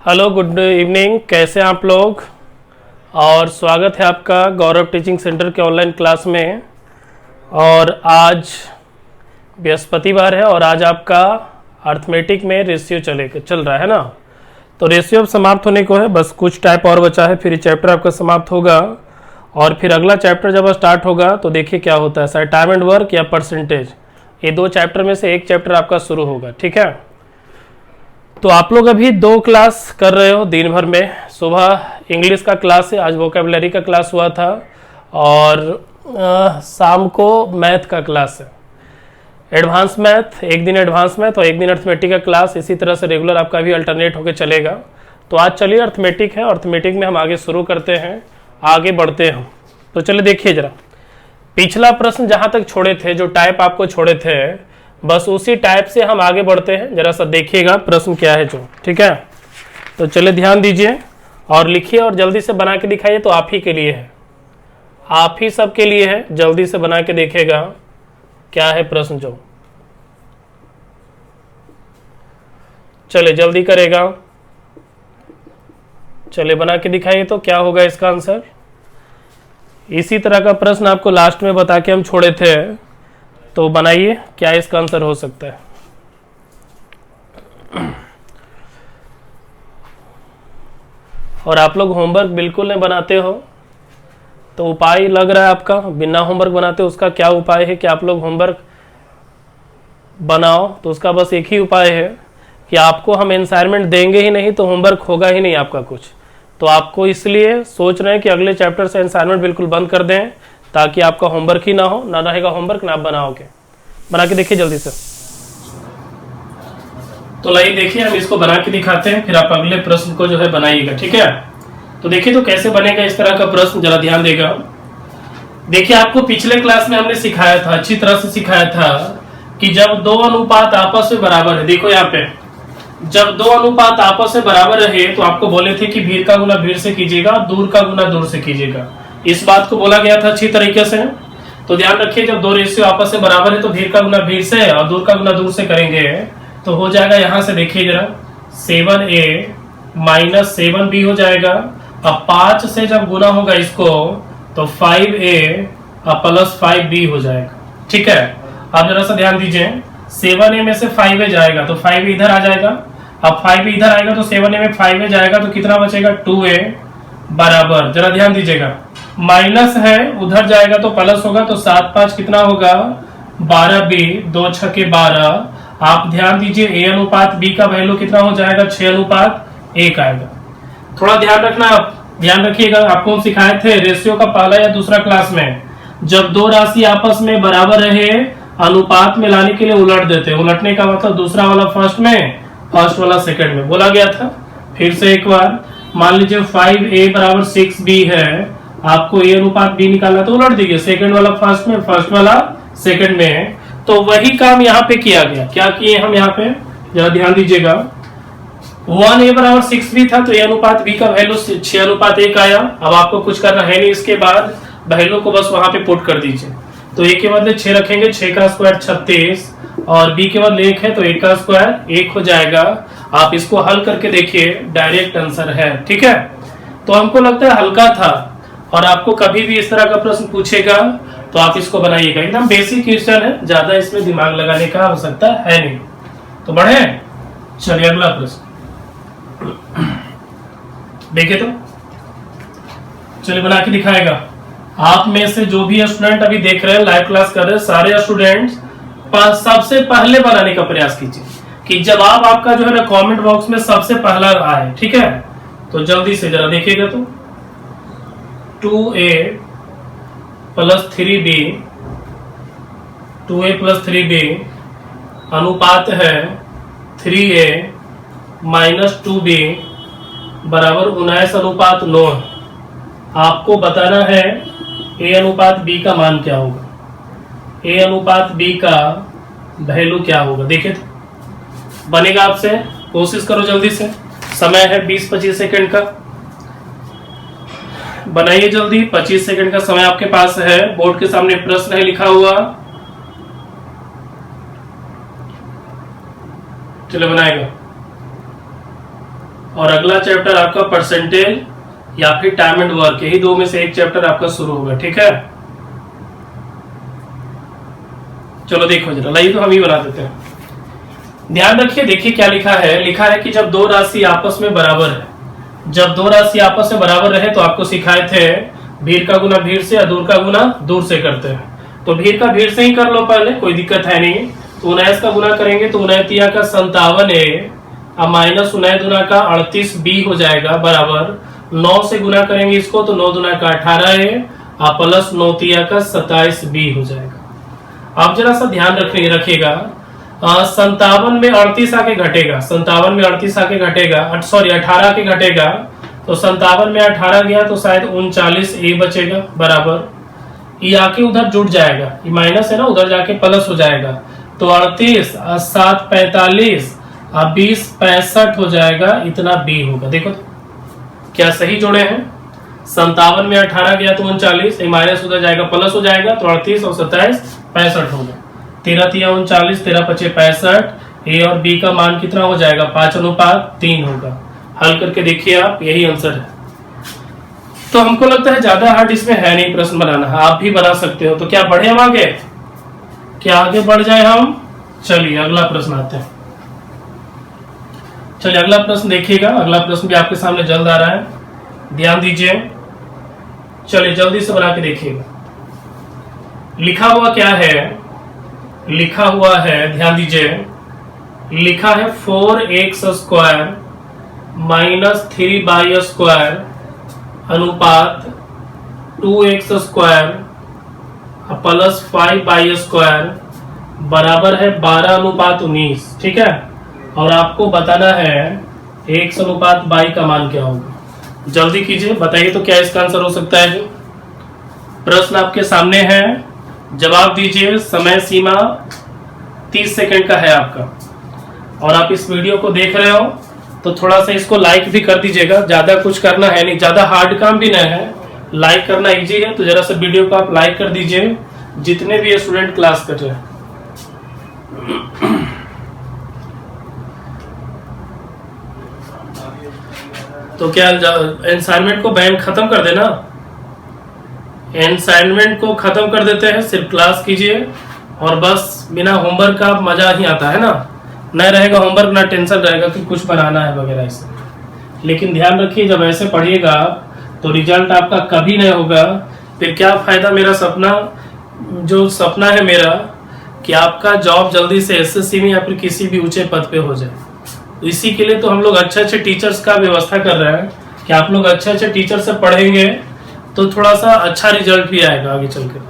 Hello, good evening. कैसे हैं आप लोग? और स्वागत है आपका गौरव टीचिंग सेंटर के ऑनलाइन क्लास में। और आज बृहस्पतिवार है और आज आपका अर्थमेटिक में रेशियो चल रहा है ना। तो रेशियो अब समाप्त होने को है, बस कुछ टाइप और बचा है, फिर ये चैप्टर आपका समाप्त होगा। और फिर अगला चैप्टर जब स्टार्ट होगा तो देखिए क्या होता है, शायद टाइम एंड वर्क या परसेंटेज, ये दो चैप्टर में से एक चैप्टर आपका शुरू होगा। ठीक है, तो आप लोग अभी 2 क्लास कर रहे हो दिन भर में। सुबह इंग्लिश का क्लास है, आज वोकेबलरी का क्लास हुआ था, और शाम को मैथ का क्लास है, एडवांस मैथ। एक दिन एडवांस मैथ और एक दिन अर्थमेटिक का क्लास, इसी तरह से रेगुलर आपका भी अल्टरनेट होकर चलेगा। तो आज चलिए अर्थमेटिक है, अर्थमेटिक में हम आगे शुरू करते हैं, आगे बढ़ते हैं। तो चलिए देखिए जरा, पिछला प्रश्न जहाँ तक छोड़े थे, जो टाइप आपको छोड़े थे, बस उसी टाइप से हम आगे बढ़ते हैं। जरा सा देखिएगा प्रश्न क्या है जो। ठीक है, तो चलिए ध्यान दीजिए और लिखिए और जल्दी से बना के दिखाइए। तो आप ही के लिए है, आप ही सब के लिए है, जल्दी से बना के देखिएगा क्या है प्रश्न जो। चलिए जल्दी करेगा, चलिए बना के दिखाइए तो क्या होगा इसका आंसर। इसी तरह का प्रश्न आपको लास्ट में बता के हम छोड़े थे, तो बनाइए क्या इसका आंसर हो सकता है। और आप लोग होमवर्क बिल्कुल नहीं बनाते हो, तो उपाय लग रहा है आपका बिना होमवर्क बनाते उसका क्या उपाय है कि आप लोग होमवर्क बनाओ। तो उसका बस एक ही उपाय है कि आपको हम असाइनमेंट देंगे ही नहीं तो होमवर्क होगा ही नहीं आपका कुछ। तो आपको इसलिए सोच रहे हैं कि अगले चैप्टर से असाइनमेंट बिल्कुल बंद कर दें, ताकि आपका होमवर्क ही ना हो, ना रहेगा होमवर्क ना आप बनाओगे। बना के देखिए जल्दी से। तो लाइए देखिए, हम इसको बना के दिखाते हैं, फिर आप अगले प्रश्न को जो है बनाइएगा। ठीक है, तो देखिए तो कैसे बनेगा इस तरह का प्रश्न, जरा ध्यान देगा। देखिए आपको पिछले क्लास में हमने सिखाया था, अच्छी तरह से सिखाया था कि जब 2 अनुपात आपस में बराबर है, देखो यहाँ पे जब 2 अनुपात आपस में बराबर रहे तो आपको बोले थे कि भीड़ का गुना भीड़ से कीजिएगा, दूर का गुना दूर से कीजिएगा। इस बात को बोला गया था अच्छी तरीके से। तो ध्यान रखिए, जब 2 रेशियो आपस में बराबर है तो भीड़ का गुना भीड़ से और दूर का गुना दूर से करेंगे तो हो जाएगा, यहां से देखिए जरा, 7a माइनस 7b हो जाएगा। अब 5 से जब गुना होगा इसको तो 5a प्लस 5b हो जाएगा। ठीक है, अब जरा सा ध्यान दीजिए, 7a में से 5a जाएगा तो 5a इधर आ जाएगा। अब 5a इधर आएगा तो 7a में 5a जाएगा तो कितना बचेगा, 2a बराबर, जरा ध्यान दीजिएगा, माइनस है उधर जाएगा तो प्लस होगा, तो 7 5 कितना होगा, 12b, 2 छके 12। आप ध्यान दीजिए a अनुपात b का वैल्यू कितना हो जाएगा, 6 अनुपात 1 आएगा। थोड़ा ध्यान रखना, आप ध्यान रखिएगा, आपको सिखाए थे रेशियो का पहला या दूसरा क्लास में, जब 2 राशि आपस में बराबर रहे अनुपात में लाने के लिए उलट देते। उलटने का मतलब दूसरा वाला फर्स्ट में, फर्स्ट वाला सेकंड में, बोला गया था। फिर से एक बार, मान लीजिए 5a बराबर 6b है, आपको a अनुपात b निकालना तो उलट दीजिए, सेकंड वाला फर्स्ट में, फर्स्ट वाला सेकंड में। तो वही काम यहाँ पे किया गया। क्या किए हम यहाँ पे, जरा ध्यान दीजिएगा, 1a बराबर 6b था तो a अनुपात b का वैल्यू 6 अनुपात 1 आया। अब आपको कुछ करना है नहीं, इसके बाद वैल्यू को बस वहां पे पुट कर दीजिए। तो a के बदले 6 रखेंगे, 6 का स्क्वायर 36, और b के बदले 1 है तो 1 का स्क्वायर 1 हो जाएगा। आप इसको हल करके देखिए, डायरेक्ट आंसर है। ठीक है, तो हमको लगता है हल्का था, और आपको कभी भी इस तरह का प्रश्न पूछेगा तो आप इसको बनाइएगा। एकदम बेसिक क्वेश्चन है, ज्यादा इसमें दिमाग लगाने का आवश्यकता है नहीं। तो बढ़े, चलिए अगला प्रश्न देखिए। तो चलिए बना के दिखाएगा। आप में से जो भी स्टूडेंट अभी देख रहे हैं, लाइव क्लास कर रहे हैं, सारे स्टूडेंट्स सबसे पहले बनाने का प्रयास कीजिए कि जवाब आपका जो है ना कमेंट बॉक्स में सबसे पहला आए। ठीक है, तो जल्दी से जरा देखिएगा। तो 2a plus 3b, 2a plus 3b अनुपात है 3a माइनस 2b बराबर 19 अनुपात 9। आपको बताना है a अनुपात b का मान क्या होगा, a अनुपात b का वैल्यू क्या होगा। देखिए तो बनेगा आपसे, कोशिश करो जल्दी से, समय है 20-25 सेकंड का, बनाइए जल्दी। 25 सेकंड का समय आपके पास है। बोर्ड के सामने प्रश्न है लिखा हुआ, चलो बनाएगा। और अगला चैप्टर आपका परसेंटेज या फिर टाइम एंड वर्क, यही दो में से एक चैप्टर आपका शुरू होगा। ठीक है, चलो देखो जरा, लाइए तो हम ही बना देते हैं। ध्यान रखिए, देखिए क्या लिखा है। लिखा है कि जब दो राशि आपस में बराबर है, जब दो राशि आपस में बराबर रहे, तो आपको सिखाए थे भीड़ का गुना भीड़ से, दूर का गुना दूर से करते हैं। तो भीड़ का भीड़ से ही कर लो पहले, कोई दिक्कत है नहीं। तो 19 का गुना करेंगे तो 19 का 57A अब माइनस 19 दुना का 38B हो जाएगा बराबर 9 से गुना करेंगे इसको तो 9 दुना का 18A और प्लस 9 तिया का 27B हो जाएगा। आप जरा सा ध्यान रखिएगा, 57 में 38 आके घटेगा, 57 में 38 आके घटेगा, सॉरी 18 आके घटेगा, तो 57 में 18 गया तो शायद 39A बचेगा बराबर, ये आके उधर जुड़ जाएगा, ये माइनस है ना, उधर जाके प्लस हो जाएगा। तो 38 और 7 45 और 20 65 हो जाएगा, इतना B होगा। देखो तो क्या सही जोड़े हैं, 57 में 18 गया तो 39, माइनस उधर जाएगा प्लस हो जाएगा, तो 38 और 27 65 होगा। 13 तिया 39, 13 पचे 65, A और B का मान कितना हो जाएगा 5:3 होगा। हल करके देखिए आप, यही आंसर है। तो हमको लगता है ज्यादा हार्ड इसमें है नहीं प्रश्न बनाना, आप भी बना सकते हो। तो क्या बढ़े हम आगे, क्या आगे बढ़ जाए हम? चलिए अगला प्रश्न आते हैं। चलिए अगला प्रश्न देखिएगा, अगला प्रश्न भी आपके सामने जल्द आ रहा है, ध्यान दीजिए। चलिए जल्दी से बना के देखिएगा। लिखा हुआ क्या है, लिखा हुआ है, ध्यान दीजिए, लिखा है 4x² माइनस 3y² अनुपात 2x² प्लस 5y² बराबर है 12:19। ठीक है, और आपको बताना है x अनुपात y का मान क्या होगा। जल्दी कीजिए, बताइए तो क्या इसका आंसर हो सकता है। जो प्रश्न आपके सामने है, जवाब दीजिए। समय सीमा 30 सेकंड का है आपका, और आप इस वीडियो को देख रहे हो तो थोड़ा सा इसको लाइक भी कर दीजिएगा। ज्यादा कुछ करना है नहीं, ज्यादा हार्ड काम भी नहीं है, लाइक करना इजी है। तो जरा सा वीडियो को आप लाइक कर दीजिए, जितने भी स्टूडेंट क्लास कर रहे हैं। तो क्या असाइनमेंट को बैन खत्म कर देना, असाइनमेंट को खत्म कर देते हैं, सिर्फ क्लास कीजिए और बस बिना होमवर्क का मजा ही आता है ना, नहीं रहेगा होमवर्क ना टेंशन रहेगा कि कुछ बनाना है वगैरह ऐसे। लेकिन ध्यान रखिए, जब ऐसे पढ़िएगा तो रिजल्ट आपका कभी नहीं होगा। फिर क्या फायदा, मेरा सपना जो सपना है मेरा कि आपका जॉब जल्दी से एसएससी में या फिर किसी भी ऊंचे पद पे हो जाए। तो इसी के लिए तो हम लोग अच्छे अच्छे टीचर्स का व्यवस्था कर रहे हैं कि आप लोग अच्छे अच्छे टीचर से पढ़ेंगे तो थोड़ा सा अच्छा रिजल्ट भी आएगा आगे चलकर।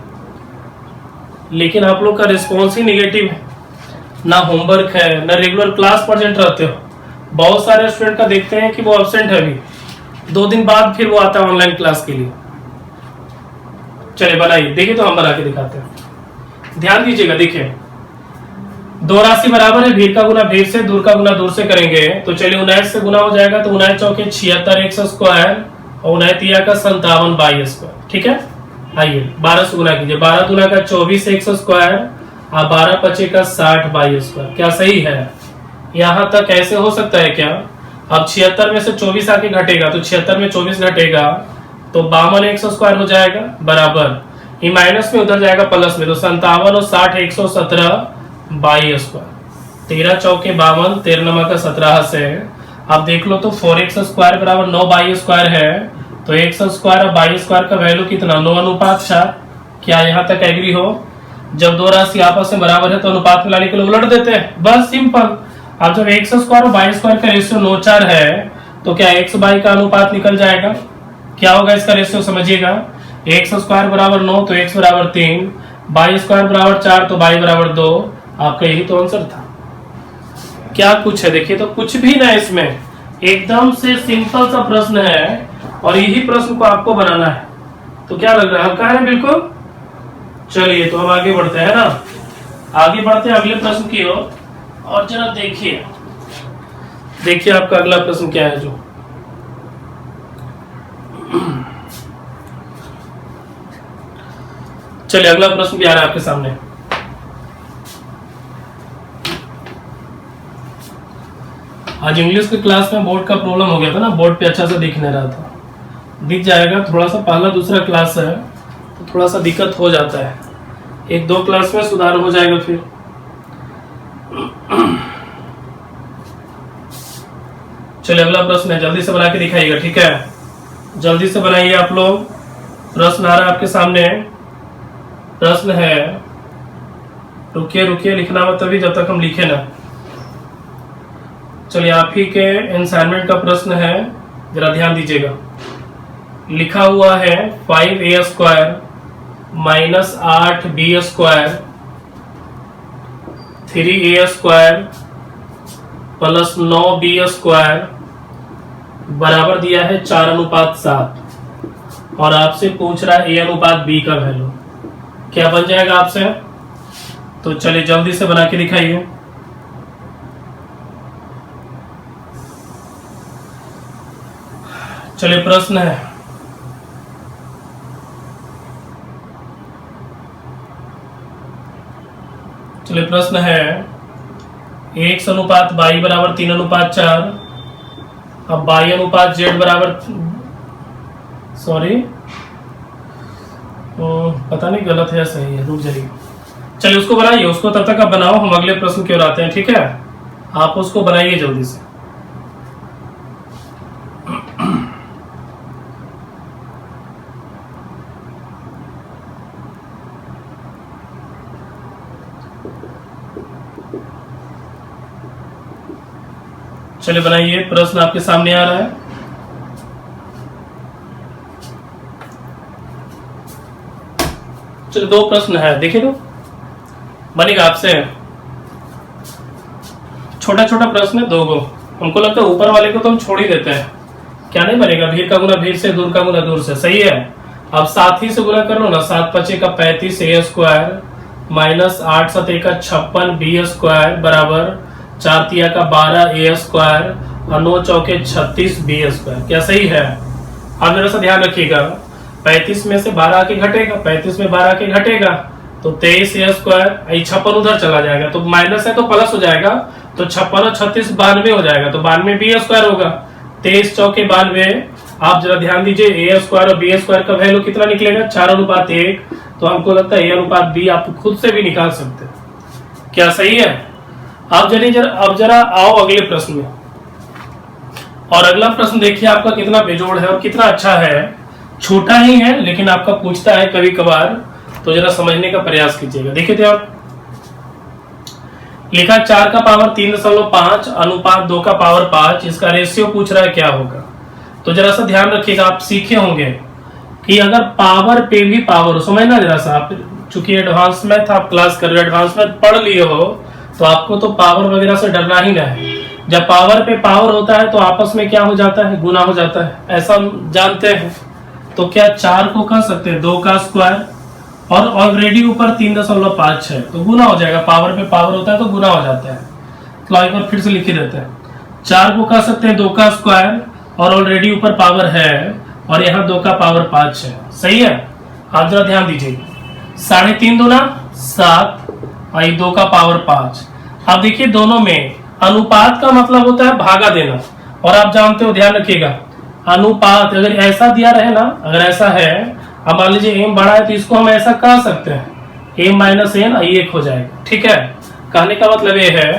लेकिन आप लोग का रिस्पॉन्स ही निगेटिव है, ना होमवर्क है, ना रेगुलर क्लास प्रेजेंट रहते हो। बहुत सारे स्टूडेंट का देखते हैं कि वो एब्सेंट है, अभी 2 दिन बाद फिर वो आता है ऑनलाइन क्लास के लिए। चलिए बनाइए, देखिए तो हम बना के दिखाते हैं। ध्यान दीजिएगा, देखिए दो राशि बराबर है, भीड़ का गुना भीड़ से, दूर का गुना दूर से करेंगे। तो चलिए 19 से गुना हो जाएगा, तो 19 चौके 76 x² और 19 तिया का 57y²। ठीक है, आइए 12 से गुना कीजिए, 12 दुना का 24 x² और 12 पचे का 60y²। क्या सही है? यहाँ तक ऐसे हो सकता है क्या? अब 76 में से 24 आके घटेगा, तो 76 में 24 घटेगा तो 52 x² हो जाएगा बराबर, ये माइनस में उधर जाएगा प्लस में, तो 57 और 60 117y²। 13 चौके 52, 13 नमा का 17 से आप देख लो तो 4x² बराबर 9y² है। तो x² और y² का वैल्यू कितना, 9:4। क्या यहाँ तक एग्री हो? जब दो राशि आपस में बराबर है तो अनुपात में लाने के लिए उलट देते हैं, बस सिंपल। अब जब x² और y² का रेशियो 9:4 है तो क्या x y का अनुपात निकल जाएगा। क्या होगा इसका रेशियो समझिएगा, x² बराबर 9 तो x बराबर 3, y² बराबर 4 तो y बराबर 2। आपका यही तो आंसर था। क्या कुछ है, देखिए तो कुछ भी ना, इसमें एकदम से सिंपल सा प्रश्न है और यही प्रश्न को आपको बनाना है। तो क्या लग रहा है, हम कह रहे हैं बिल्कुल। चलिए तो हम आगे बढ़ते हैं ना, आगे बढ़ते हैं अगले प्रश्न की ओर। और जरा देखिए, देखिए आपका अगला प्रश्न क्या है। जो चलिए अगला प्रश्न भी आ रहा है आपके सामने। आज इंग्लिश की क्लास में बोर्ड का प्रॉब्लम हो गया था ना, बोर्ड पे अच्छा से दिख नहीं रहा था। दिख जाएगा, थोड़ा सा पहला दूसरा क्लास है तो थोड़ा सा दिक्कत हो जाता है, एक दो क्लास में सुधार हो जाएगा फिर। चलिए अगला प्रश्न है, जल्दी से बना के दिखाइएगा, ठीक है? जल्दी से बनाइए आप लोग। प्रश्न आ रहा है आपके सामने। प्रश्न है, रुकिए रुकिए, लिखना मत तभी जब तक हम लिखे ना। चलिए आप ही के असाइनमेंट का प्रश्न है, जरा ध्यान दीजिएगा। लिखा हुआ है 5a square minus 8b square 3a square plus 9b square बराबर दिया है 4:7 और आपसे पूछ रहा है a/b का वैल्यू क्या बन जाएगा आपसे। तो चलिए जल्दी से बना के दिखाइए। चलिए प्रश्न है, चलिए प्रश्न है 1:y बराबर 3:4। अब y/z बराबर, सॉरी पता नहीं गलत है सही है, रुक जाइए। चलिए उसको बनाइए, उसको तब तक आप बनाओ, हम अगले प्रश्न की ओर आते हैं, ठीक है? आप उसको बनाइए जल्दी से। चलिए बनाइए, प्रश्न आपके सामने आ रहा है। चलिए दो प्रश्न है, देखिए तो बनेगा आपसे। छोटा छोटा प्रश्न है, दो गो। हमको लगता है ऊपर वाले को तो हम छोड़ ही देते हैं, क्या नहीं बनेगा? भीड़ का गुना भीड़ से, दूर का गुना दूर से, सही है। अब 7 ही से गुना कर लो ना, 7×5 = 35 a square minus 8×7 = 56 b square बराबर 4×3 = 12 a स्क्वायर और 9×4 = 36 b स्क्वायर। क्या सही है? आप जरा सा ध्यान रखिएगा, 35 में से 12 आके घटेगा, 35 में 12 आके घटेगा तो 23 a स्क्वायर, 56 उधर चला जाएगा तो माइनस है तो प्लस हो जाएगा, तो 56 और 36 92 हो जाएगा, तो 92 b स्क्वायर होगा। 23×4 = 92। आप जरा ध्यान दीजिए, a स्क्वायर और b स्क्वायर का वैल्यू कितना निकलेगा? 4:1। तो हमको लगता है a/b आप खुद से भी निकाल सकते हैं। क्या सही है? अब जरा आओ अगले प्रश्न में। और अगला प्रश्न देखिए आपका कितना बेजोड़ है और कितना अच्छा है। छोटा ही है लेकिन आपका पूछता है कभी कभार, तो जरा समझने का प्रयास कीजिएगा। देखिए तो आप लिखा 4 का पावर 3.5 अनुपात 2 का पावर 5, इसका रेशियो पूछ रहा है क्या होगा। तो जरा सा ध्यान रखिएगा, आप सीखे होंगे कि अगर पावर पे भी पावर हो, समझना जरा सा, आप चूंकि एडवांस मैथ आप क्लास कर रहे हो, एडवांस मैथ पढ़ लिए हो तो आपको तो पावर वगैरह से डरना ही ना है। जब पावर पे पावर होता है तो आपस में क्या हो जाता है? गुना हो जाता है, ऐसा जानते हैं। तो क्या 4 को कह सकते हैं 2 का स्क्वायर और ऑलरेडी ऊपर 3.5 है तो गुना हो जाएगा, पावर पे पावर होता है तो गुना हो जाता है। तो एक बार फिर से लिख ही देते हैं, 4 को कह सकते हैं 2 का स्क्वायर और ऑलरेडी ऊपर पावर है और यहाँ 2 का पावर 5 है, सही है। आप जरा ध्यान दीजिए, 3.5 दूना 7 और 2 का पावर 5। अब देखिए दोनों में अनुपात का मतलब होता है भागा देना, और आप जानते हो, ध्यान रखिएगा, अनुपात अगर ऐसा दिया रहे ना, अगर ऐसा है, अब मान लीजिए m बड़ा है तो इसको हम ऐसा कह सकते हैं m - n 1 हो जाएगा, ठीक है। कहने का मतलब ये है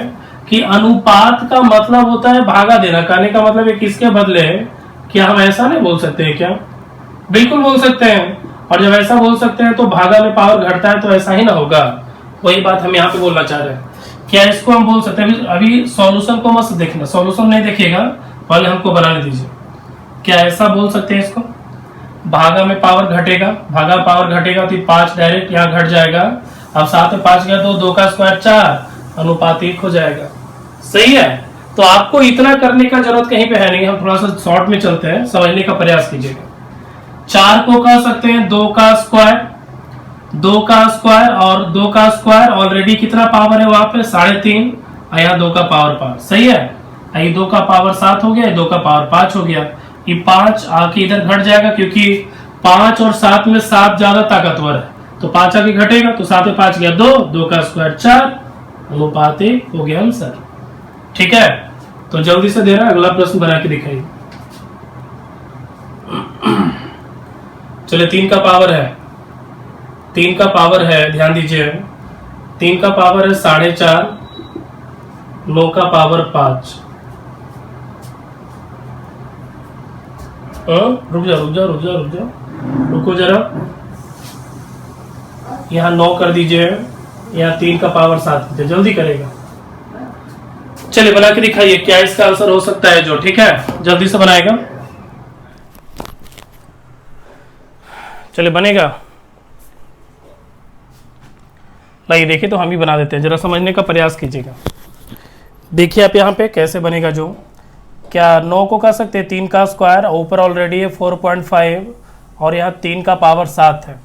कि अनुपात का मतलब होता है भागा देना। कहने का मतलब ये किसके बदले, क्या हम ऐसा नहीं बोल सकते हैं क्या? बिल्कुल बोल सकते हैं। और जब ऐसा बोल सकते हैं तो भागा में पावर घटता है तो ऐसा ही ना होगा। वही बात हम यहाँ पे बोलना चाह रहे हैं। क्या इसको हम बोल सकते हैं? अभी सॉल्यूशन को मत देखना, सॉल्यूशन नहीं देखिएगा, पहले हमको बनाने दीजिए। क्या ऐसा बोल सकते हैं इसको? भागा में पावर घटेगा, भागा पावर घटेगा तो 5 डायरेक्ट यहाँ घट जाएगा। अब 7 में 5 गया तो 2 का स्क्वायर 4 अनुपात 1 हो जाएगा, सही है। तो आपको इतना करने का जरूरत कहीं पे है नहीं, हम थोड़ा सा शॉर्ट में चलते हैं, समझने का प्रयास कीजिएगा। 4 को कह सकते हैं 2 का स्क्वायर, 2 का स्क्वायर और 2 का स्क्वायर ऑलरेडी कितना पावर है वहां पे 3.5 और यहाँ 2 का पावर 5, सही है। ये 2 का पावर 7 हो गया, 2 का पावर 5 हो गया। ये 5 आके इधर घट जाएगा क्योंकि 5 और 7 में 7 ज्यादा ताकतवर है, तो 5 आके घटेगा तो 7 में 5 गया 2 का स्क्वायर 4 अनुपात 1 हो गया आंसर, ठीक है। तो जल्दी से दे रहा है, अगला प्रश्न बना के दिखाइए। चलिए 3 का पावर है, 3 का पावर है, ध्यान दीजिए, 3 का पावर है 4.5, 9 का पावर 5। रुक जाओ, रुको जरा, यहाँ 9 कर दीजिए, यहाँ 3 का पावर 7 दीजिए, जल्दी करेगा। चलिए बना के दिखाइए क्या इसका आंसर हो सकता है जो, ठीक है, जल्दी से बनाएगा। चलिए बनेगा, लाइए देखिए, तो हम ही बना देते हैं, जरा समझने का प्रयास कीजिएगा। देखिए आप यहाँ पे कैसे बनेगा जो, क्या 9 को कर सकते हैं 3 का स्क्वायर, ऊपर ऑलरेडी है 4.5 और यहाँ 3 का पावर 7 है।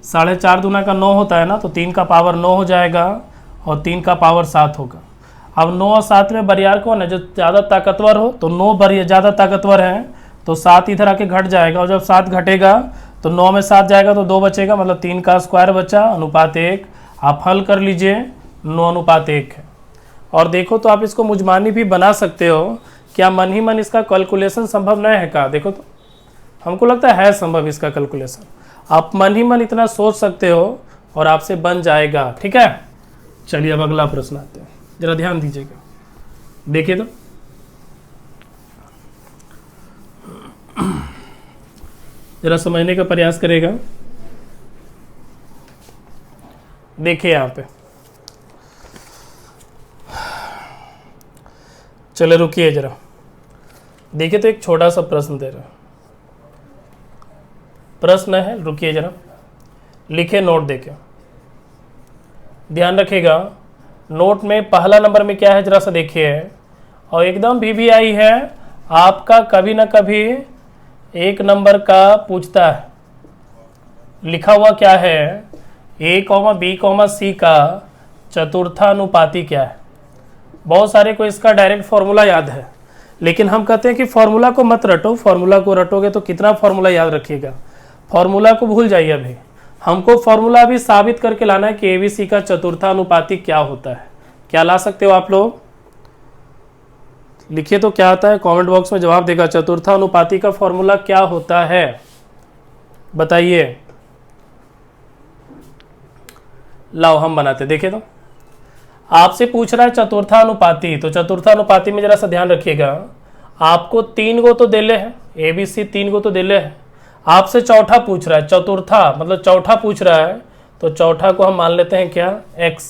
4.5 दूना का 9 होता है ना, तो 3 का पावर 9 हो जाएगा और 3 का पावर 7 होगा। अब 9 और 7 में बरियार कौन है, जो ज़्यादा ताकतवर हो, तो 9 बरियार ज़्यादा ताकतवर है, तो 7 इधर आके घट जाएगा, और जब 7 घटेगा तो 9 में 7 जाएगा तो 2 बचेगा, मतलब 3 का स्क्वायर बचा, अनुपात 1। आप हल कर लीजिए, 9 अनुपात 1 है। और देखो तो आप इसको मुजमानी भी बना सकते हो, क्या मन ही मन इसका कैलकुलेशन संभव नहीं है का? देखो तो हमको लगता है संभव इसका कैलकुलेशन, आप मन ही मन इतना सोच सकते हो और आपसे बन जाएगा, ठीक है। चलिए अब अगला प्रश्न आते हैं, जरा ध्यान दीजिएगा, देखिए तो जरा समझने का प्रयास करेगा। देखिए यहाँ पे, चले रुकिए जरा, देखिए तो एक छोटा सा प्रश्न दे रहा है, प्रश्न है, रुकिए जरा, लिखे नोट देके, ध्यान रखिएगा। नोट में पहला नंबर में क्या है जरा सा देखिए, और एकदम VVI है आपका, कभी ना कभी 1 नंबर का पूछता है। लिखा हुआ क्या है, A, B, C का चतुर्थानुपाती क्या है। बहुत सारे को इसका डायरेक्ट फॉर्मूला याद है, लेकिन हम कहते हैं कि फॉर्मूला को मत रटो, फॉर्मूला को रटोगे तो कितना फॉर्मूला याद रखिएगा, फॉर्मूला को भूल जाइए। अभी हमको फॉर्मूला भी साबित करके लाना है कि ABC का चतुर्थानुपाती क्या होता है। क्या ला सकते हो आप लोग, लिखिए तो क्या आता है, कमेंट बॉक्स में जवाब देगा। चतुर्थानुपाती का फॉर्मूला क्या होता है बताइए, लाओ हम बनाते। देखिए तो आपसे पूछ रहा है चतुर्थानुपाती, तो चतुर्थानुपाती में जरा सा ध्यान रखिएगा, आपको 3 गो तो देले है, ABC 3 गो तो देले है, आपसे चौथा पूछ रहा है, चतुर्था मतलब चौथा पूछ रहा है, तो चौथा को हम मान लेते हैं क्या, x।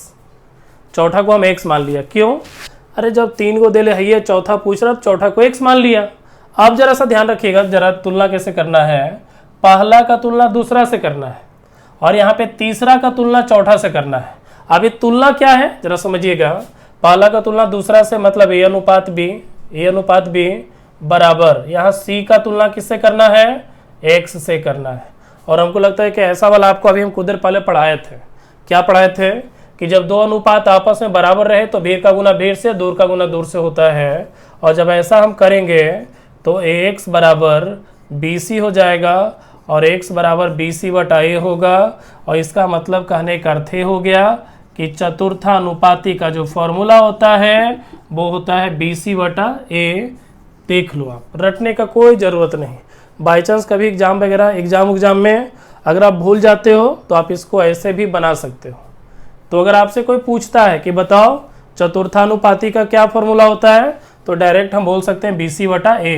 चौथा को हम x मान लिया, क्यों, अरे जब 3 गो देले है, चौथा पूछ रहा है, चौथा को x मान लिया। अब जरा सा ध्यान रखिएगा, जरा तुलना कैसे करना है, पहला का तुलना दूसरा से करना है, और यहाँ पे तीसरा का तुलना चौथा से करना है। अब ये तुलना क्या है जरा समझिएगा, पहला का तुलना दूसरा से मतलब A अनुपात B बराबर, यहाँ C का तुलना किससे करना है, x से करना है। और हमको लगता है कि ऐसा वाला आपको अभी हम कुछ देर पहले पढ़ाए थे, क्या पढ़ाए थे, कि जब 2 अनुपात आपस में बराबर रहे तो भीड़ का गुना भीड़ से, दूर का गुना दूर से होता है, और जब ऐसा हम करेंगे तो AX बराबर BC हो जाएगा, और x बराबर BC बटा A होगा, और इसका मतलब कहने का अर्थ हो गया कि चतुर्थानुपाती का जो फॉर्मूला होता है वो होता है BC बटा A। देख लो, आप रटने का कोई ज़रूरत नहीं, बाई चांस कभी एग्जाम में अगर आप भूल जाते हो तो आप इसको ऐसे भी बना सकते हो। तो अगर आपसे कोई पूछता है कि बताओ चतुर्थानुपाती का क्या फॉर्मूला होता है, तो डायरेक्ट हम बोल सकते हैं BC बटा A।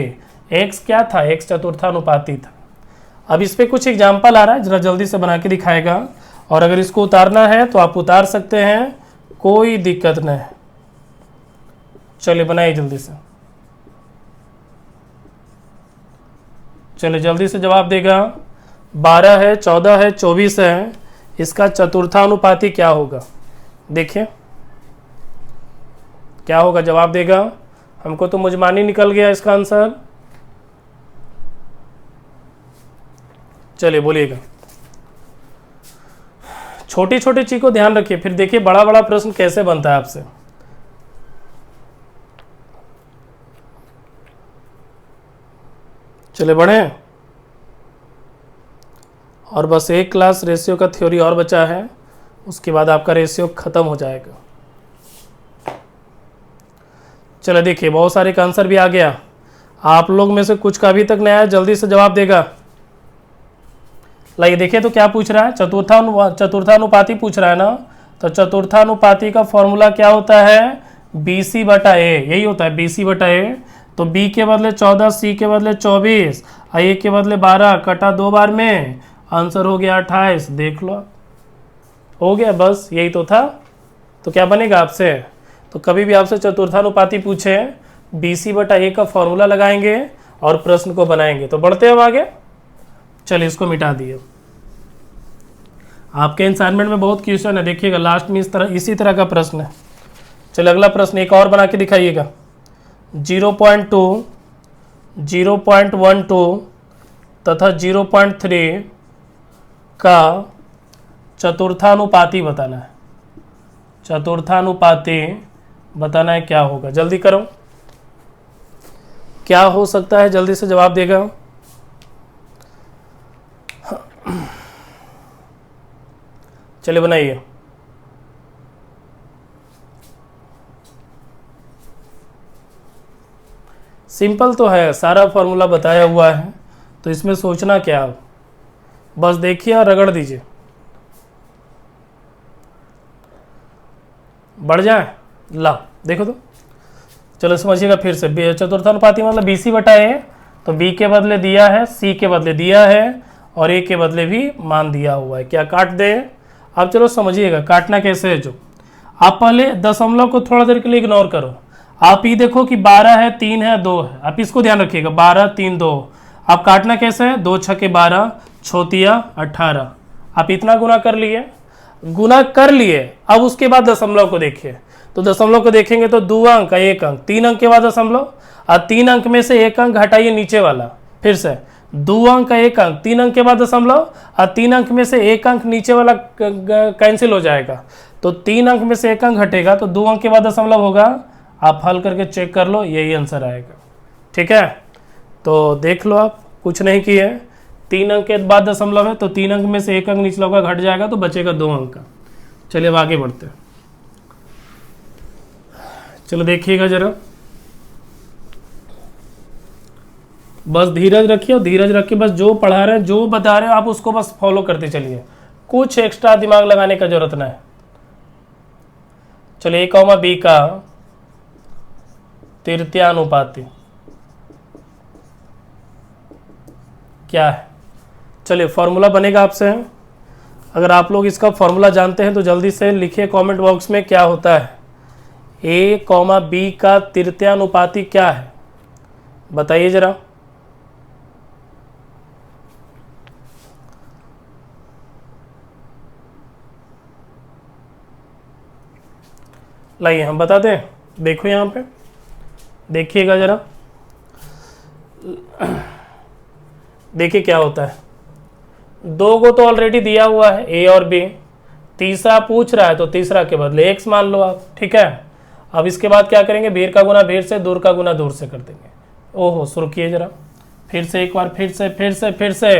x क्या था, x चतुर्थानुपाती था। अब इस पर कुछ एग्जाम्पल आ रहा है, जरा जल्दी से बना के दिखाएगा, और अगर इसको उतारना है तो आप उतार सकते हैं, कोई दिक्कत नहीं। चलिए बनाइए जल्दी से, चलिए जल्दी से जवाब देगा। 12 है, 14 है, 24 है, इसका चतुर्थानुपाती क्या होगा, देखिए क्या होगा, जवाब देगा। हमको तो मुजमानी निकल गया इसका आंसर, चलिए बोलिएगा। छोटी छोटी चीज को ध्यान रखिए, फिर देखिए बड़ा बड़ा प्रश्न कैसे बनता है आपसे। चले बढ़े, और बस एक क्लास रेशियो का थ्योरी और बचा है, उसके बाद आपका रेशियो खत्म हो जाएगा। चलो देखिए बहुत सारे का आंसर भी आ गया। आप लोग में से कुछ का अभी तक नहीं आया, जल्दी से जवाब देगा। लाइए देखिए तो क्या पूछ रहा है, चतुर्थानुपाती पूछ रहा है ना। तो चतुर्थानुपाती का फॉर्मूला क्या होता है, BC बटा ए, यही होता है BC बटा ए। तो B के बदले 14, C के बदले 24, A के बदले 12, कटा 2 बार में, आंसर हो गया 28। देख लो हो गया, बस यही तो था। तो क्या बनेगा आपसे, तो कभी भी आपसे चतुर्थानुपाती पूछे BC बटा ए का फॉर्मूला लगाएंगे और प्रश्न को बनाएंगे। तो बढ़ते हम आगे, चलिए इसको मिटा दिए। आपके असाइनमेंट में बहुत क्वेश्चन है, देखिएगा लास्ट में इसी तरह का प्रश्न है। चलिए अगला प्रश्न एक और बना के दिखाइएगा। 0.2, 0.12 तथा 0.3 का चतुर्थानुपाती बताना है। चतुर्थानुपाती बताना है, क्या होगा, जल्दी करो। क्या हो सकता है, जल्दी से जवाब देगा। चलिए बनाइए। सिंपल तो है, सारा फॉर्मूला बताया हुआ है, तो इसमें सोचना क्या, बस देखिए और रगड़ दीजिए, बढ़ जाए। ला देखो तो, चलो समझिएगा फिर से। चतुर्थानुपाती मतलब BC बटा ए, तो B के बदले दिया है, C के बदले दिया है और A के बदले भी मान दिया हुआ है। क्या काट दे, अब चलो समझिएगा काटना कैसे है। जो आप पहले दशमलव को थोड़ा देर के लिए इग्नोर करो। आप ये देखो कि 12 है, 3 है, 2 है, आप इसको ध्यान रखिएगा, 12 3 2। आप काटना कैसे है, 2 छके 12, छोतिया 18। आप इतना गुना कर लिए, गुना कर लिए। अब उसके बाद दशमलव को देखिए, तो दशमलव को देखेंगे तो 2 अंक 1 अंक, 3 अंक के बाद दशमलव, और 3 अंक में से 1 अंक हटाइए नीचे वाला, फिर से 2 अंक 1 अंक, 3 अंक के बाद दशमलव, और 3 अंक में से 1 अंक नीचे वाला कैंसिल हो जाएगा, तो 3 अंक में से 1 अंक हटेगा, तो 2 अंक के बाद दशमलव होगा। आप हल करके चेक कर लो, यही आंसर आएगा। ठीक है, तो देख लो, आप कुछ नहीं किए, 3 अंक के बाद दशमलव है, तो 3 अंक में से 1 अंक निचला होगा, घट जाएगा, तो बचेगा 2 अंक का। चलिए अब आगे बढ़ते हैं। चलो देखिएगा जरा, बस धीरज रखिए, और धीरज रख के बस जो पढ़ा रहे हैं, जो बता रहे हैं, आप उसको बस फॉलो करते चलिए, कुछ एक्स्ट्रा दिमाग लगाने का जरूरत नहीं है। चलिए A, B का तृतीयानुपाती क्या है। चलिए फॉर्मूला बनेगा आपसे, अगर आप लोग इसका फॉर्मूला जानते हैं तो जल्दी से लिखिए कमेंट बॉक्स में क्या होता है। A, B का तृतीयानुपाती क्या है, बताइए जरा। लाइए हम बताते हैं, देखो यहाँ पे देखिएगा जरा, देखिए क्या होता है। 2 को तो ऑलरेडी दिया हुआ है, A और B, तीसरा पूछ रहा है, तो तीसरा के बदले x मान लो आप। ठीक है, अब इसके बाद क्या करेंगे, भीड़ का गुना भीड़ से, दूर का गुना दूर से कर देंगे। ओहो, शुरू किए जरा, फिर से एक बार, फिर से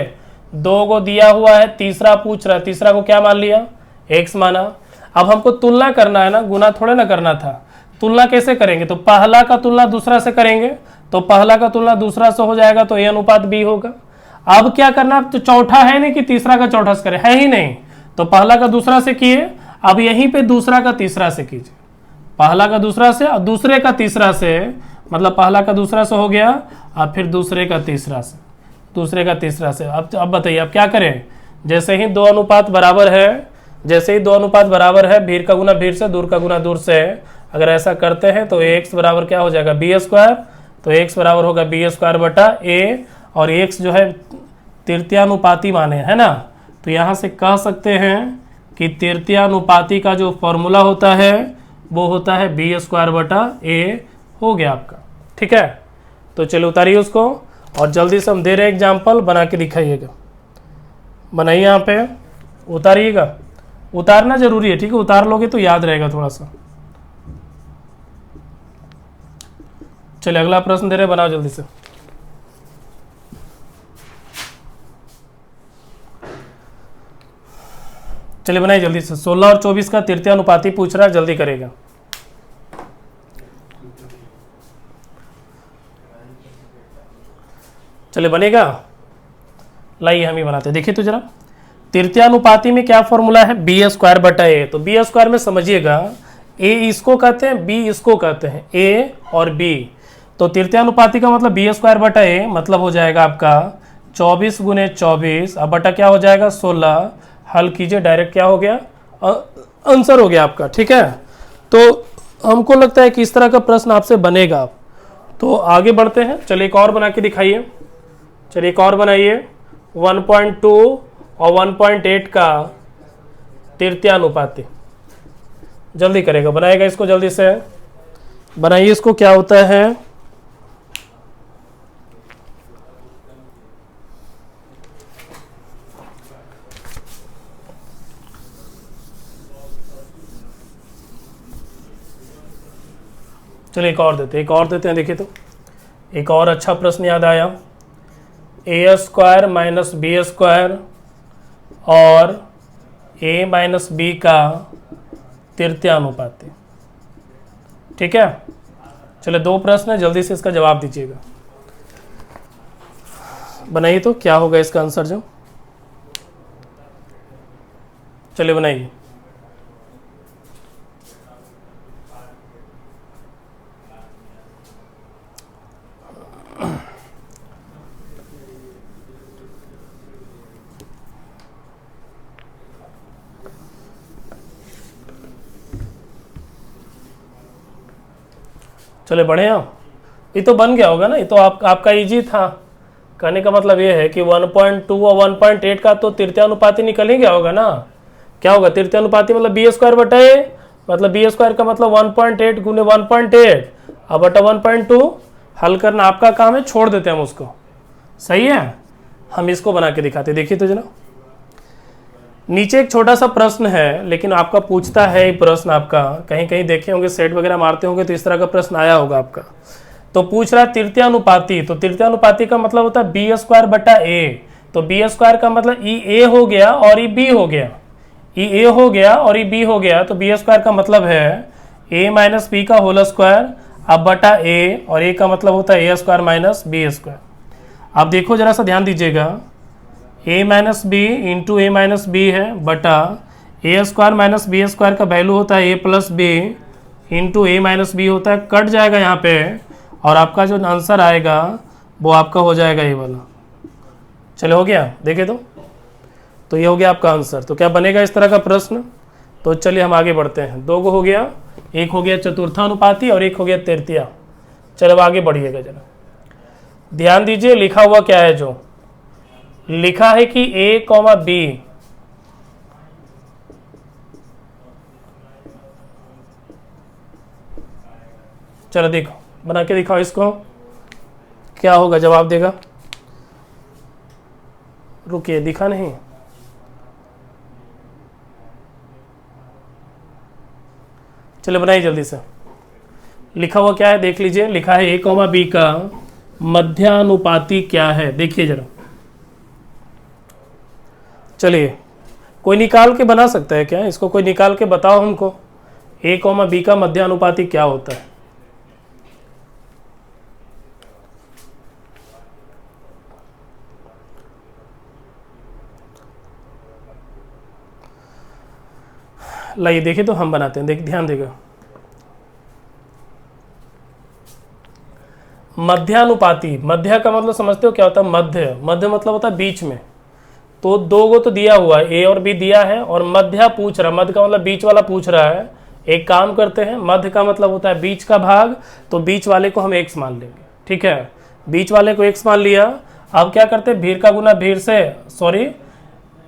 2 को दिया हुआ है, तीसरा पूछ रहा है, तीसरा को क्या मान लिया, x माना। अब हमको तुलना करना है ना, गुना थोड़े ना करना था। तुलना कैसे करेंगे, तो पहला का तुलना दूसरा से करेंगे, तो पहला का तुलना दूसरा से हो जाएगा, तो A अनुपात B होगा। अब क्या करना, तो चौथा है नहीं कि तीसरा का चौथा से करे, है ही नहीं, तो पहला का दूसरा से किए, अब यहीं पे दूसरा का तीसरा से कीजिए, पहला का दूसरा से और दूसरे का तीसरा से, मतलब पहला का दूसरा से हो गया, और फिर दूसरे का तीसरा से, दूसरे का तीसरा से। अब बताइए अब क्या करें, जैसे ही 2 अनुपात बराबर है, जैसे ही 2 अनुपात बराबर है, भीड़ का गुना भीड़ से, दूर का गुना दूर से, अगर ऐसा करते हैं तो x बराबर क्या हो जाएगा, B स्क्वायर, तो x बराबर होगा B स्क्वायर बटा A, और x जो है तृतीयानुपाती माने, है ना, तो यहाँ से कह सकते हैं कि तृतीयानुपाती का जो फॉर्मूला होता है वो होता है B स्क्वायर बटा A, हो गया आपका। ठीक है, तो चलो उतारिए उसको, और जल्दी से हम दे रहे हैं एग्जाम्पल, बना के दिखाइएगा। बनाइए यहाँ पे, उतारिएगा, उतारना जरूरी है, ठीक है, उतार लोगे तो याद रहेगा थोड़ा सा। चलिए अगला प्रश्न दे रहे, बनाओ जल्दी से। चलिए बनाइए जल्दी से। 16 और 24 का तृतीयानुपाती पूछ रहा है, जल्दी करेगा। चलिए बनेगा, लाइए हम ही बनाते हैं। देखिए तो जरा, तृतीयानुपाती में क्या फॉर्मूला है, बी स्क्वायर बटा ए। तो बी स्क्वायर में समझिएगा, ए इसको कहते हैं, बी इसको कहते हैं, ए और बी। तो तृतीयानुपाती का मतलब बी स्क्वायर बटा ए, मतलब हो जाएगा आपका 24 गुने 24, अब बटा क्या हो जाएगा 16। हल कीजिए, डायरेक्ट क्या हो गया, आंसर हो गया आपका। ठीक है, तो हमको लगता है कि इस तरह का प्रश्न आपसे बनेगा। तो आगे बढ़ते हैं, चलिए एक और बना के दिखाइए। चलिए एक और बनाइए, 1.2 और 1.8 का तृतीयानुपाती। जल्दी करेगा, बनाएगा इसको, जल्दी से बनाइए इसको। क्या होता है, चलिए एक और देते हैं। देखिए तो एक और अच्छा प्रश्न याद आया, ए स्क्वायर माइनस बी स्क्वायर और ए माइनस बी का तृतीयानुपाती। ठीक है, चलिए 2 प्रश्न है, जल्दी से इसका जवाब दीजिएगा। बनाइए तो क्या होगा इसका आंसर जो, चलिए बनाइए। चले बढ़े आप, ये तो बन गया होगा ना, ये तो आपका इजी था। कहने का मतलब ये है कि 1.2 और 1.8 का तो तृतीयानुपाती निकल ही गया होगा ना। क्या होगा तृतीयानुपाती, मतलब बी स्क्वायर बटा ए, मतलब बी स्क्वायर का मतलब 1.8 गुने 1.8 अब बटा 1.2। हल करना आपका काम है, छोड़ देते हैं हम उसको। सही है, हम इसको बना के दिखाते। देखिए तो जनाब, नीचे एक छोटा सा प्रश्न है, लेकिन आपका पूछता है ये प्रश्न, आपका कहीं कहीं देखे होंगे, सेट वगैरह मारते होंगे तो इस तरह का प्रश्न आया होगा आपका। तो पूछ रहा है तृतीयानुपाती, तो तृतीयानुपाती का मतलब होता है बी स्क्वायर बटा ए। तो बी स्क्वायर का मतलब ई ए हो गया और ई बी हो गया, ई ए हो गया और ई बी हो गया। तो बी स्क्वायर का मतलब है ए माइनस बी का होल स्क्वायर, अब बटा ए, और ए का मतलब होता है ए स्क्वायर माइनस बी स्क्वायर। आप देखो जरा सा ध्यान दीजिएगा, ए माइनस बी इंटू ए माइनस बी है, बटा ए स्क्वायर माइनस बी स्क्वायर का वैल्यू होता है ए प्लस बी इंटू ए माइनस बी होता है, कट जाएगा यहाँ पे, और आपका जो आंसर आएगा वो आपका हो जाएगा ये वाला। चलो हो गया, देखे तो ये हो गया आपका आंसर। तो क्या बनेगा इस तरह का प्रश्न। तो चलिए हम आगे बढ़ते हैं, 2 गो हो गया, एक हो गया चतुर्थानुपाती और एक हो गया तृतीया। चलो अब आगे बढ़िएगा जरा, ध्यान दीजिए लिखा हुआ क्या है, जो लिखा है कि ए कॉमा बी चलो देखो, बना के दिखाओ इसको, क्या होगा जवाब देगा। रुकिए, दिखा नहीं, चलो बनाइए जल्दी से। लिखा हुआ क्या है देख लीजिए, लिखा है ए कॉमा बी का मध्यानुपाती क्या है, देखिए जरा। चलिए कोई निकाल के बना सकता है क्या इसको, कोई निकाल के बताओ हमको, ए कॉमा बी का मध्यानुपाती क्या होता है। लाइए देखिए तो हम बनाते हैं, देख ध्यान देगा। मध्यानुपाती, मध्य का मतलब समझते हो क्या होता है, मध्य, मध्य मतलब होता है बीच में। तो 2 गो तो दिया हुआ है, ए और बी दिया है, और मध्य पूछ रहा, मध्य का मतलब बीच वाला पूछ रहा है। एक काम करते हैं, मध्य का मतलब होता है बीच का भाग, तो बीच वाले को हम x मान लेंगे। ठीक है, बीच वाले को x मान लिया। अब क्या करते हैं, भीड़ का गुना भीड़ से, सॉरी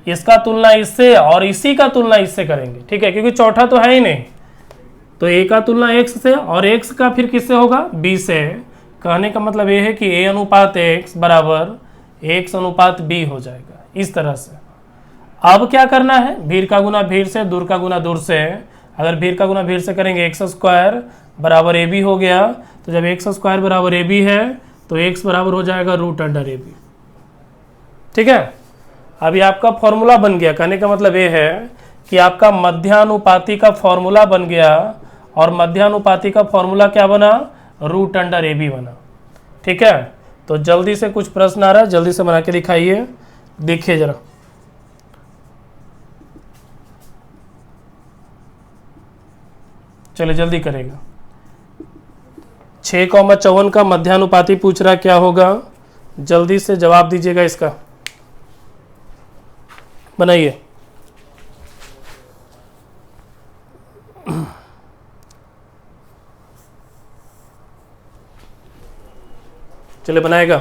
इसका तुलना इससे और इसी का तुलना इससे करेंगे। ठीक है, क्योंकि चौथा तो है ही नहीं, तो a का तुलना x से और x का फिर किससे होगा, b से। कहने का मतलब ये है कि a अनुपात x बराबर x अनुपात b हो जाएगा, इस तरह से। अब क्या करना है, भीड़ का गुना भीड़ से, दूर का गुना दूर से। अगर भीड़ का गुना भीड़ से करेंगे, एक्स स्क्वायर बराबर ए बी हो गया। तो जब एक्स स्क्वायर बराबर ए बी है तो एक्स बराबर हो जाएगा रूट अंडर ए बी। ठीक है, अभी आपका फॉर्मूला बन गया। कहने का मतलब ये है कि आपका मध्यानुपाती का फॉर्मूला बन गया, और मध्यानुपाती का फॉर्मूला क्या बना, रूट अंडर ए बी बना। ठीक है, तो जल्दी से कुछ प्रश्न आ रहा है, जल्दी से बना के दिखाइए, देखिए जरा। चलिए जल्दी करेगा। 6,54 का मध्यानुपाती पूछ रहा, क्या होगा? जल्दी से जवाब दीजिएगा इसका, बनाइए। चलिए बनाएगा।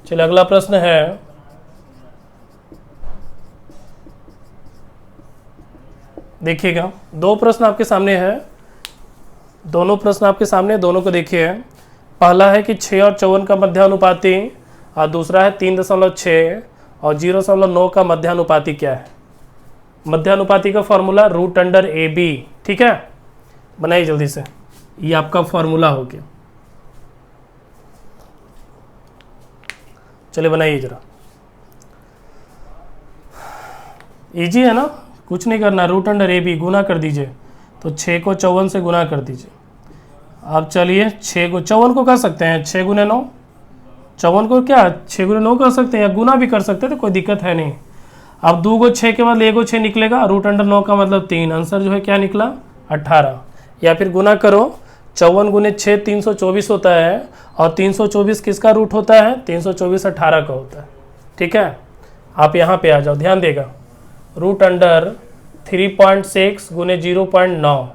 चलिए अगला प्रश्न है, देखिएगा। दो प्रश्न आपके सामने है, दोनों प्रश्न आपके सामने, दोनों को देखिए। पहला है कि 6 और 54 का मध्यानुपाती, और दूसरा है 3.6 और 0.9 का मध्यानुपाती क्या है? मध्यानुपाती का फॉर्मूला √AB, ठीक है। बनाइए जल्दी से, ये आपका फॉर्मूला हो गया। चलिए बनाइए जरा, इजी है ना, कुछ नहीं करना, √AB गुना कर दीजिए, तो 6 को 54 से गुना कर दीजिए। अब चलिए 6 को 54 को कर सकते हैं 6 गुने 9, 54 को क्या 6 गुने 9 कर सकते हैं, या गुना भी कर सकते हैं, तो कोई दिक्कत है नहीं। अब 2 को 6 के बाद 1 को 6 निकलेगा, √9 का मतलब 3, आंसर जो है क्या निकला 18। या फिर गुना करो, 54 गुने 6 324 होता है, और 324 किसका रूट होता है? 324 18 का होता है, ठीक है। आप यहाँ पे आ जाओ, ध्यान देगा, √3.6 गुने 0.9।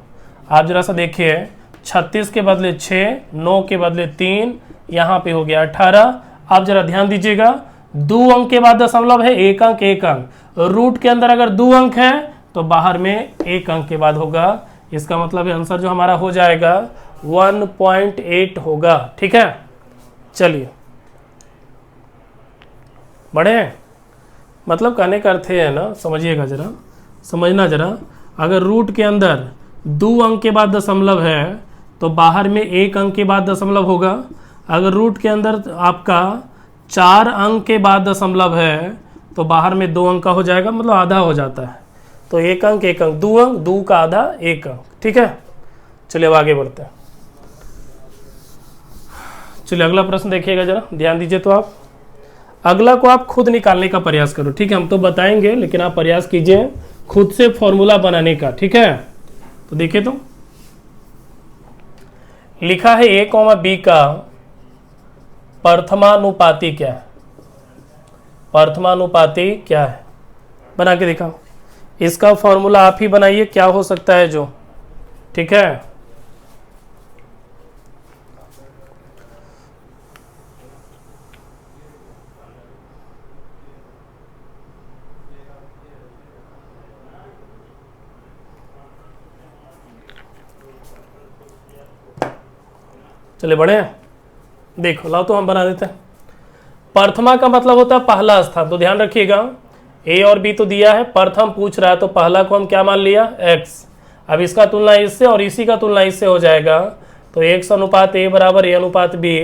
आप जरा सा देखिए, 36 के बदले 6, 9 के बदले 3, यहाँ पे हो गया 18। आप जरा ध्यान दीजिएगा, 2 अंक के बाद दशमलव है, 1 अंक 1 अंक, रूट के अंदर अगर 2 अंक है तो बाहर में 1 अंक के बाद होगा। इसका मतलब है आंसर जो हमारा हो जाएगा 1.8 होगा, ठीक है। चलिए बढ़े, मतलब कहने का अर्थ है ना, समझिएगा जरा, समझना जरा, अगर रूट के अंदर 2 अंक के बाद दशमलव है तो बाहर में 1 अंक के बाद दशमलव होगा। अगर रूट के अंदर आपका 4 अंक के बाद दशमलव है तो बाहर में 2 अंक का हो जाएगा, मतलब आधा हो जाता है। तो 1 अंक 1 अंक, 2 अंक, 2 का आधा 1 अंक, ठीक है। चलिए अब आगे बढ़ते हैं। चलिए अगला प्रश्न देखिएगा जरा, ध्यान दीजिए। तो आप अगला को आप खुद निकालने का प्रयास करो, ठीक है। हम तो बताएंगे, लेकिन आप प्रयास कीजिए खुद से फॉर्मूला बनाने का, ठीक है। तो देखिए, तो लिखा है A, B का प्रथमानुपाती क्या है? प्रथमानुपाती क्या है? बना के दिखाओ। इसका फॉर्मूला आप ही बनाइए, क्या हो सकता है जो, ठीक है। चलिए बढ़े, देखो लाओ तो हम बना देते हैं। प्रथमा का मतलब होता है पहला स्थान, तो ध्यान रखिएगा, ए और बी तो दिया है, प्रथम पूछ रहा है, तो पहला को हम क्या मान लिया? एक्स। अब इसका तुलना इससे और इसी का तुलना इससे हो जाएगा, तो एक्स अनुपात ए बराबर ए अनुपात बी,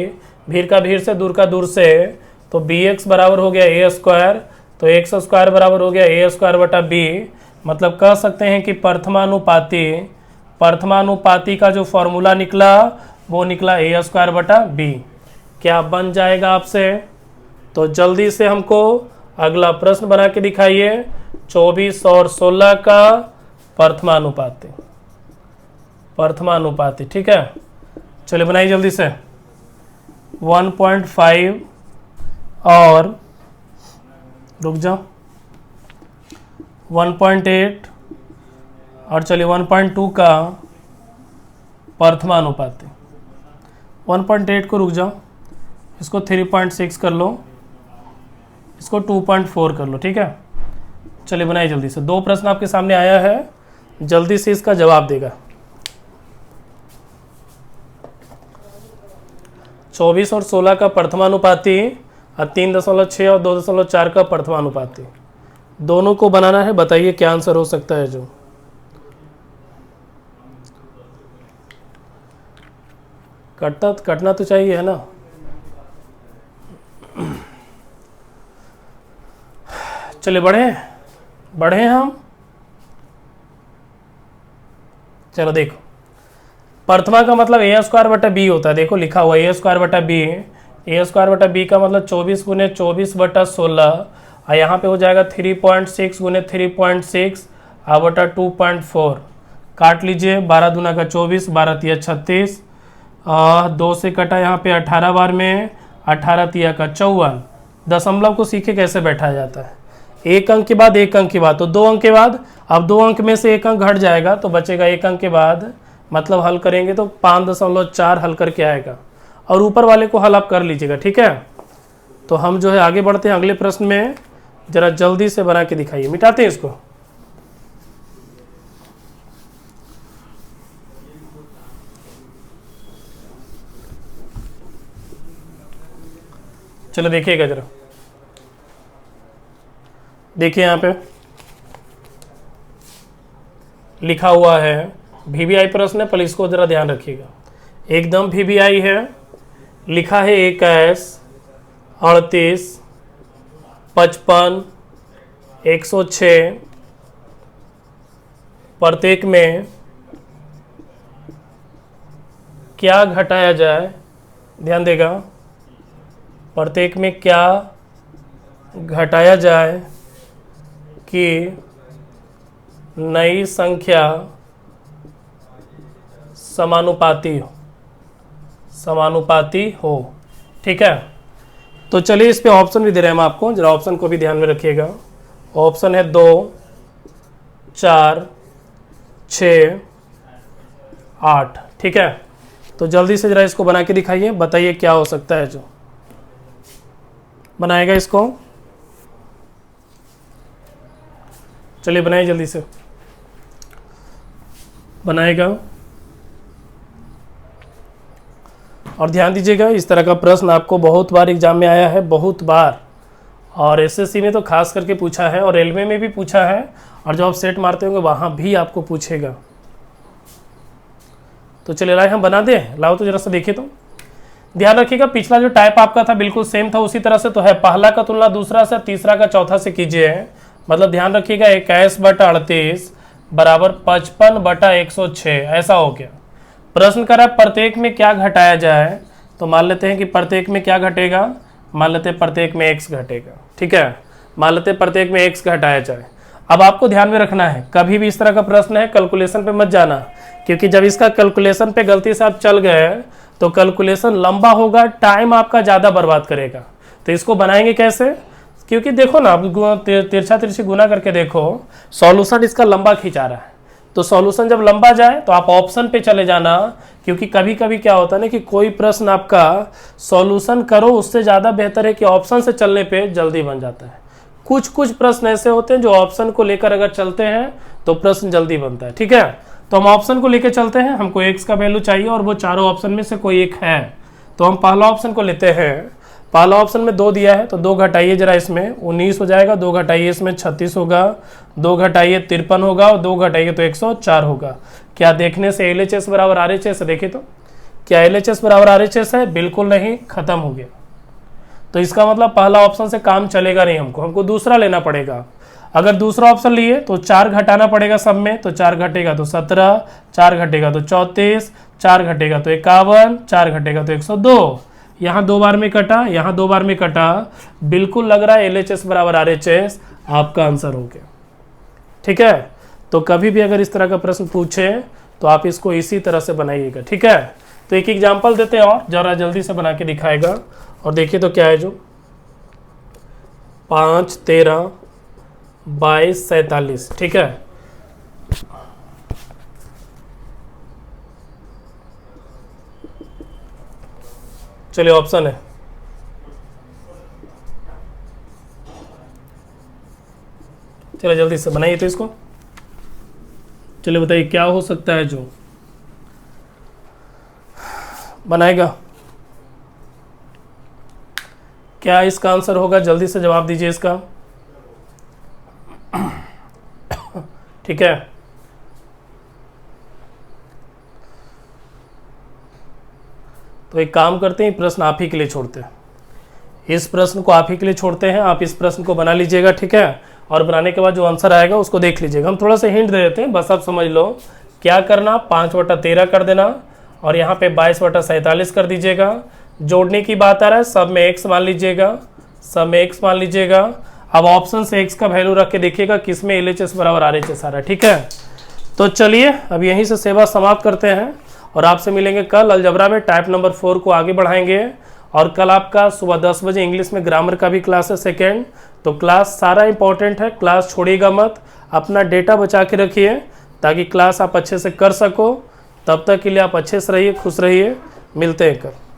भीड़ का भीड़ से दूर का दूर से, तो बी एक्स बराबर हो गया ए स्क्वायर, तो एक्स स्क्वायर बराबर हो गया ए स्क्वायर बटा बी। मतलब कह सकते हैं कि प्रथमानुपाती का जो फॉर्मूला निकला वो निकला ए स्क्वायर बटा बी। क्या बन जाएगा आपसे? तो जल्दी से हमको अगला प्रश्न बना के दिखाइए, 24 और 16 का प्रथमानुपाती, ठीक है। चलिए बनाइए जल्दी से। 1.5 और रुक जाओ 1.8 और चलिए 1.2 का प्रथमानुपाती। 1.8 को रुक जाओ, इसको 3.6 कर लो, इसको 2.4 कर लो, ठीक है। चलिए बनाइए जल्दी से। 2 प्रश्न आपके सामने आया है, जल्दी से इसका जवाब देगा। 24 और 16 का प्रथमानुपाती और 3.6 और 2.4 का प्रथमानुपाती, दोनों को बनाना है। बताइए क्या आंसर हो सकता है जो। कटना तो चाहिए, है ना। चलिए बढ़े हम। चलो देखो, प्रथमा का मतलब ए स्क्वायर बटा बी होता है। देखो लिखा हुआ ए स्क्वायर बटा बी, ए स्क्वायर बटा बी का मतलब 24 गुने 24 बटा 16, और यहाँ पे हो जाएगा 3.6 गुने 3.6 बटा 2.4। काट लीजिए, 12 दूना का 24, 12 तिया 36, 2 से कटा यहाँ पे 18 बार में, 18 तिया का 54। दशमलव को सीखे कैसे बैठाया जाता है, एक अंक के बाद एक अंक के बाद, तो 2 अंक के बाद, अब 2 अंक में से एक अंक घट जाएगा तो बचेगा 1 अंक के बाद, मतलब हल करेंगे तो 5.4 हल करके आएगा। और ऊपर वाले को हल आप कर लीजिएगा, ठीक है। तो हम जो है आगे बढ़ते हैं अगले प्रश्न में, जरा जल्दी से बना के दिखाइए, मिटाते हैं इसको। चलो देखिएगा जरा, देखिए यहाँ पे लिखा हुआ है वीवीआई प्रश्न है, पर इसको जरा ध्यान रखिएगा, एकदम वीवीआई है। लिखा है 21, 38, 55, 106, प्रत्येक में क्या घटाया जाए, ध्यान देगा, प्रत्येक में क्या घटाया जाए कि नई संख्या समानुपाती हो, ठीक है। तो चलिए इस पे ऑप्शन भी दे रहे हैं हम आपको, जरा ऑप्शन को भी ध्यान में रखिएगा। ऑप्शन है 2, 4, 6, 8, ठीक है। तो जल्दी से जरा इसको बना के दिखाइए, बताइए क्या हो सकता है जो बनाएगा इसको। चलिए बनाइए, जल्दी से बनाएगा। और ध्यान दीजिएगा, इस तरह का प्रश्न आपको बहुत बार एग्जाम में आया है, बहुत बार, और एसएससी में तो खास करके पूछा है, और रेलवे में भी पूछा है, और जब आप सेट मारते होंगे वहाँ भी आपको पूछेगा। तो चलिए लाए हम बना दें, लाओ तो जरा सा देखिए। तो ध्यान रखिएगा, पिछला जो टाइप आपका था बिल्कुल सेम था, उसी तरह से तो है। पहला का तुलना दूसरा से, तीसरा का चौथा से कीजिए। मतलब ध्यान रखिएगा 21 बटा 38 बराबर 55 बटा 106, ऐसा हो गया। प्रश्न करा प्रत्येक में क्या घटाया जाए, तो मान लेते हैं कि प्रत्येक में क्या घटेगा, मान लेते हैं प्रत्येक में x घटेगा, ठीक है। मान लेते हैं प्रत्येक में x घटाया जाए। अब आपको ध्यान में रखना है, कभी भी इस तरह का प्रश्न है कैलकुलेशन पे मत जाना, क्योंकि जब इसका कैलकुलेशन पे गलती से आप चल गए तो कैलकुलेशन लंबा होगा, टाइम आपका ज़्यादा बर्बाद करेगा। तो इसको बनाएंगे कैसे, क्योंकि देखो ना, आप तिरछा तिरछी गुना करके देखो, सॉल्यूशन इसका लंबा खींचा रहा है। तो सॉल्यूशन जब लंबा जाए तो आप ऑप्शन पे चले जाना, क्योंकि कभी कभी क्या होता है ना कि कोई प्रश्न आपका सॉल्यूशन करो उससे ज़्यादा बेहतर है कि ऑप्शन से चलने पे जल्दी बन जाता है। कुछ कुछ प्रश्न ऐसे होते हैं जो ऑप्शन को लेकर अगर चलते हैं तो प्रश्न जल्दी बनता है, ठीक है। तो हम ऑप्शन को लेकर चलते हैं, हमको x का वैल्यू चाहिए और वो चारों ऑप्शन में से कोई एक है, तो हम पहला ऑप्शन को लेते हैं। पहला ऑप्शन में 2 दिया है, तो 2 घटाइए जरा, इसमें 19 हो जाएगा, 2 घटाइए इसमें 36 होगा, 2 घटाइए 53 होगा, और 2 घटाइए तो 104 होगा। क्या देखने से LHS बराबर RHS है, देखिए तो क्या LHS बराबर RHS है, बिल्कुल नहीं, खत्म हो गया। तो इसका मतलब पहला ऑप्शन से काम चलेगा नहीं, हमको दूसरा लेना पड़ेगा। अगर दूसरा ऑप्शन लिए तो 4 घटाना पड़ेगा सब में, तो 4 घटेगा तो 17, 4 घटेगा तो 34, 4 घटेगा तो 51, 4 घटेगा तो 102। यहाँ 2 बार में कटा, यहाँ 2 बार में कटा, बिल्कुल लग रहा है LHS बराबर RHS आपका आंसर हो गया, ठीक है। तो कभी भी अगर इस तरह का प्रश्न पूछे तो आप इसको इसी तरह से बनाइएगा, ठीक है। तो एक एग्जाम्पल देते हैं और जरा जल्दी से बना के दिखाएगा, और देखिए तो क्या है जो 5, 13, 22, 47, ठीक है। चलिए ऑप्शन है, चलिए जल्दी से बनाइए तो इसको। चलिए बताइए क्या हो सकता है जो बनाएगा, क्या इसका आंसर होगा, जल्दी से जवाब दीजिए इसका, ठीक है। तो एक काम करते हैं, प्रश्न आप ही के लिए छोड़ते हैं, इस प्रश्न को आप ही के लिए छोड़ते हैं, आप इस प्रश्न को बना लीजिएगा, ठीक है। और बनाने के बाद जो आंसर आएगा उसको देख लीजिएगा। हम थोड़ा सा हिंट दे देते हैं, बस आप समझ लो क्या करना, 5/13 कर देना और यहाँ पे 22/47 कर दीजिएगा। जोड़ने की बात आ रहा है, सब में x मान लीजिएगा, सब में x मान लीजिएगा। अब ऑप्शन से x का वैल्यू रख के देखिएगा किस में LHS बराबर RHS आ रहा है, ठीक है। तो चलिए अब यहीं से सेवा समाप्त करते हैं और आपसे मिलेंगे कल अलजबरा में। टाइप नंबर 4 को आगे बढ़ाएंगे और कल आपका सुबह 10 बजे इंग्लिश में ग्रामर का भी क्लास है सेकेंड। तो क्लास सारा इंपॉर्टेंट है, क्लास छोड़िएगा मत, अपना डेटा बचा के रखिए ताकि क्लास आप अच्छे से कर सको। तब तक के लिए आप अच्छे से रहिए, खुश रहिए, मिलते हैं कल।